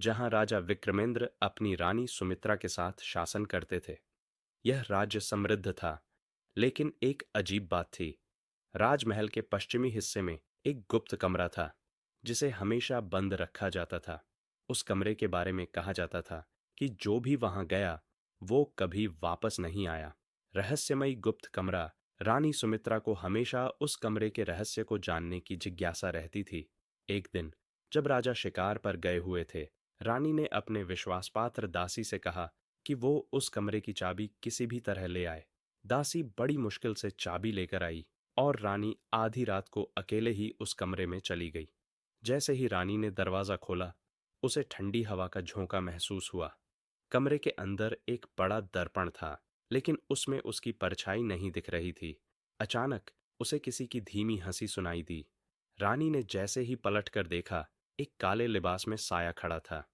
जहां राजा विक्रमेंद्र अपनी रानी सुमित्रा के साथ शासन करते थे। यह राज्य समृद्ध था, लेकिन एक अजीब बात थी। राजमहल के पश्चिमी हिस्से में एक गुप्त कमरा था, जिसे हमेशा बंद रखा जाता था। उस कमरे के बारे में कहा जाता था कि जो भी वहां गया, वो कभी वापस नहीं आया। रहस्यमयी गुप्त कमरा। रानी सुमित्रा को हमेशा उस कमरे के रहस्य को जानने की जिज्ञासा रहती थी। एक दिन जब राजा शिकार पर गए हुए थे, रानी ने अपने विश्वासपात्र दासी से कहा कि वो उस कमरे की चाबी किसी भी तरह ले आए। दासी बड़ी मुश्किल से चाबी लेकर आई और रानी आधी रात को अकेले ही उस कमरे में चली गई। जैसे ही रानी ने दरवाजा खोला, उसे ठंडी हवा का झोंका महसूस हुआ। कमरे के अंदर एक बड़ा दर्पण था, लेकिन उसमें उसकी परछाई नहीं दिख रही थी। अचानक उसे किसी की धीमी हंसी सुनाई दी। रानी ने जैसे ही पलट कर देखा, एक काले लिबास में साया खड़ा था।